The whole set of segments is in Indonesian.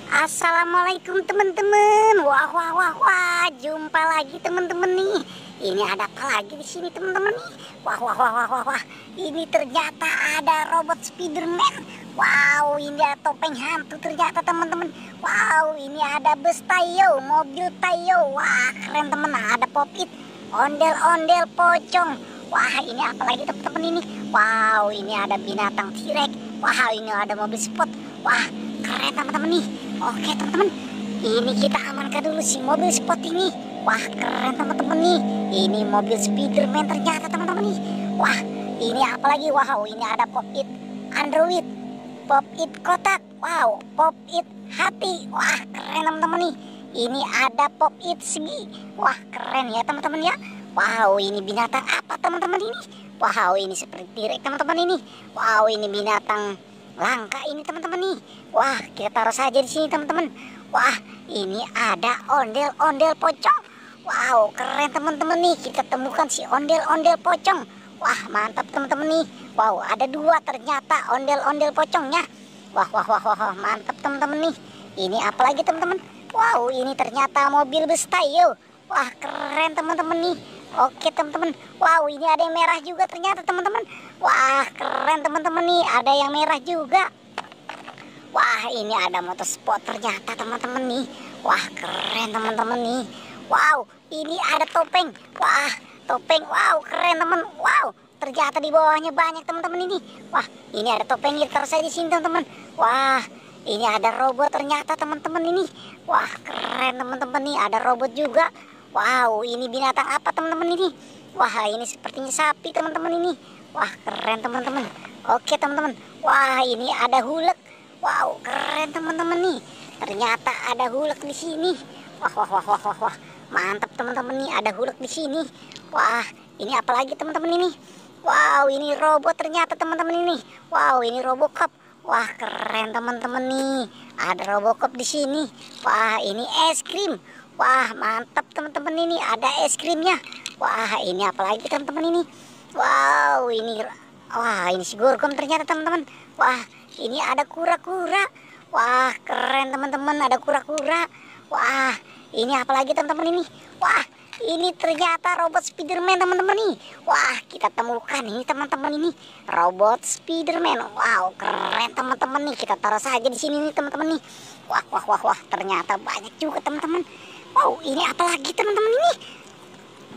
Assalamualaikum teman-teman. Wah wah wah wah, jumpa lagi teman-teman nih. Ini ada apa lagi di sini teman-teman nih? Wah wah wah wah wah wah. Ini ternyata ada robot Spiderman. Wow, ini ada topeng hantu ternyata teman-teman. Wow, ini ada bus Tayo, mobil Tayo. Wah, keren teman. Ada Pop-it, ondel-ondel pocong. Wah, ini apa lagi teman-teman ini? Wow, ini ada binatang T-Rex. Wah, ini ada mobil sport. Wah, keren teman-teman nih. Oke teman-teman, ini kita amankan dulu si mobil sport ini. Wah, keren teman-teman nih. Ini mobil Spiderman ternyata teman-teman nih. Wah, ini apa lagi? Wow, ini ada Pop-it Android, Pop-it kotak. Wow, Pop-it hati. Wah, keren teman-teman nih. Ini ada Pop-it segi. Wah, keren ya teman-teman ya. Wow, ini binatang apa teman-teman ini? Wow, ini seperti T-Rex teman-teman ini. Wow, ini binatang langka ini teman-teman nih. Wah, kita taruh saja di sini teman-teman. Wah, ini ada ondel-ondel pocong. Wow, keren teman-teman nih. Kita temukan si ondel-ondel pocong. Wah, mantap teman-teman nih. Wow, ada dua ternyata ondel-ondel pocongnya. Wah wah wah wah, mantap teman-teman nih. Ini apa lagi teman-teman? Wow, ini ternyata mobil bus Tayo. Wah, keren teman-teman nih. Oke teman-teman. Wow, ini ada yang merah juga ternyata teman-teman. Wah, keren teman-teman nih. Ada yang merah juga. Wah, ini ada motorsport ternyata teman-teman nih. Wah, keren teman-teman nih. Wow, ini ada topeng. Wah, topeng. Wow, keren teman. Wow, ternyata di bawahnya banyak teman-teman ini. Wah, ini ada topeng. Kita taruh saya di sini teman-teman. Wah, ini ada robot ternyata teman-teman ini. Wah, keren teman-teman nih. Ada robot juga. Wow, ini binatang apa teman-teman ini? Wah, ini sepertinya sapi teman-teman ini. Wah, keren teman-teman. Oke teman-teman. Wah, ini ada hulek. Wow, keren teman-teman nih. Ternyata ada hulek di sini. Wah wah wah wah wah wah. Mantap teman-teman nih, ada hulek di sini. Wah, ini apa lagi teman-teman ini? Wow, ini robot ternyata teman-teman ini. Wow, ini Robocop. Wah, keren teman-teman nih. Ada Robocop di sini. Wah, ini es krim. Wah, mantap teman-teman ini. Ada es krimnya. Wah, ini apa lagi teman-teman ini? Wow, ini si Gorgom ternyata teman-teman. Wah, ini ada kura-kura. Wah, keren teman-teman. Ada kura-kura. Wah, ini apa lagi teman-teman ini? Wah, ini ternyata robot Spiderman teman-teman nih. Wah, kita temukan ini teman-teman ini. Robot Spiderman. Wow, keren teman-teman nih. Kita taruh saja di sini nih teman-teman nih. Wah, wah, wah, wah. Ternyata banyak juga teman-teman. Wow, ini apa lagi teman-teman ini?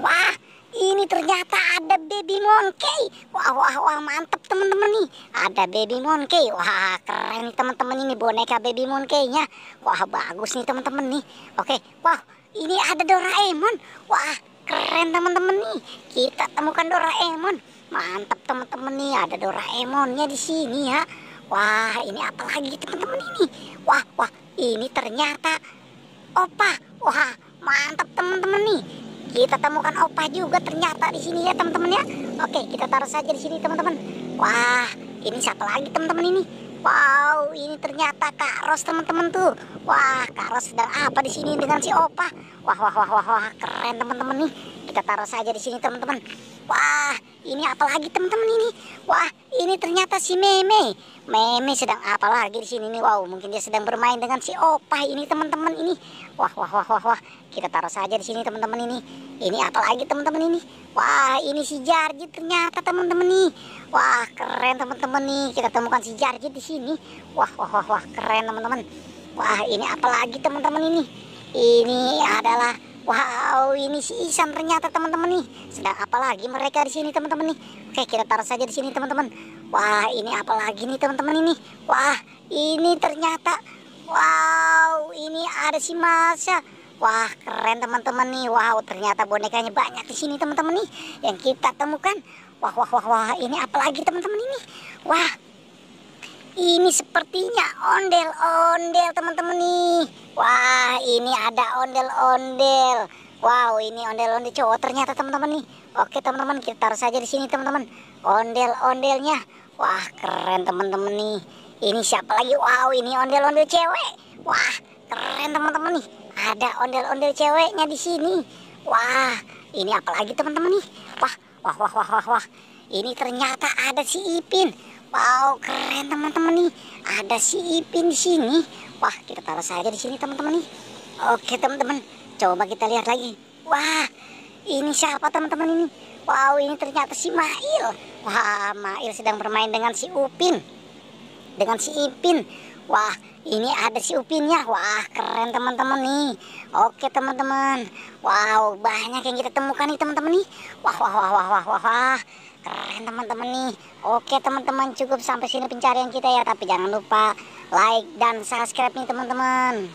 Wah, ini ternyata ada baby monkey. Wah, wah, wah, mantap teman-teman nih. Ada baby monkey. Wah, keren nih teman-teman ini boneka baby monkey-nya. Wah, bagus nih teman-teman nih. Oke, wah, ini ada Doraemon. Wah, keren teman-teman nih. Kita temukan Doraemon. Mantap teman-teman nih, ada Doraemonnya di sini ya. Wah, ini apa lagi teman-teman ini? Wah, wah, ini ternyata Opa. Wah, mantap teman-teman nih. Kita temukan Opa juga ternyata di sini ya teman-teman ya. Oke, kita taruh saja di sini teman-teman. Wah, ini siapa lagi teman-teman ini? Wow, ini ternyata Kak Ros teman-teman tuh. Wah, Kak Ros sedang apa di sini dengan si Opa? Wah, wah, wah, wah, wah, keren teman-teman nih. Kita taruh saja di sini teman-teman. Wah, ini apa lagi teman-teman ini? Wah, ini ternyata si Meme. Meme sedang apa lagi di sini nih? Wow, mungkin dia sedang bermain dengan si Opa ini teman-teman ini. Wah, wah, wah, wah, wah. Kita taruh saja di sini teman-teman ini. Ini apa lagi teman-teman ini? Wah, ini si Jarjit ternyata teman-teman nih. Wah, keren teman-teman nih. Kita temukan si Jarjit di sini. Wah, wah, wah, wah, keren teman-teman. Wah, ini apa lagi teman-teman ini? Ini adalah, wow, ini si Isan ternyata teman-teman nih. Sedang apa lagi mereka di sini teman-teman nih? Oke, kita taruh saja di sini teman-teman. Wah, ini apa lagi nih teman-teman ini? Wah, ini ternyata, wow, ini ada si Masya. Wah, keren teman-teman nih. Wow, ternyata bonekanya banyak di sini teman-teman nih yang kita temukan. Wah, wah, wah, wah, ini apa lagi teman-teman ini? Wah, ini sepertinya ondel-ondel teman-teman nih. Wah, ini ada ondel-ondel. Wow, ini ondel-ondel cowok ternyata teman-teman nih. Oke teman-teman, kita taruh saja di sini teman-teman. Ondel-ondelnya. Wah, keren teman-teman nih. Ini siapa lagi? Wow, ini ondel-ondel cewek. Wah, keren teman-teman nih. Ada ondel-ondel ceweknya di sini. Wah, ini apa lagi teman-teman nih? Wah, wah, wah, wah, wah, wah. Ini ternyata ada si Ipin. Wow, keren teman-teman nih. Ada si Ipin di sini. Wah, kita taruh saja di sini teman-teman nih. Oke teman-teman, coba kita lihat lagi. Wah, ini siapa teman-teman ini? Wow, ini ternyata si Mail. Wah, Mail sedang bermain dengan si Upin, dengan si Ipin. Wah, ini ada si Upinnya. Wah, keren teman-teman nih. Oke teman-teman. Wow, banyak yang kita temukan nih teman-teman nih. Wah, wah, wah, wah, wah, wah, wah. Keren teman-teman nih. Oke teman-teman, cukup sampai sini pencarian kita ya. Tapi jangan lupa like dan subscribe nih teman-teman.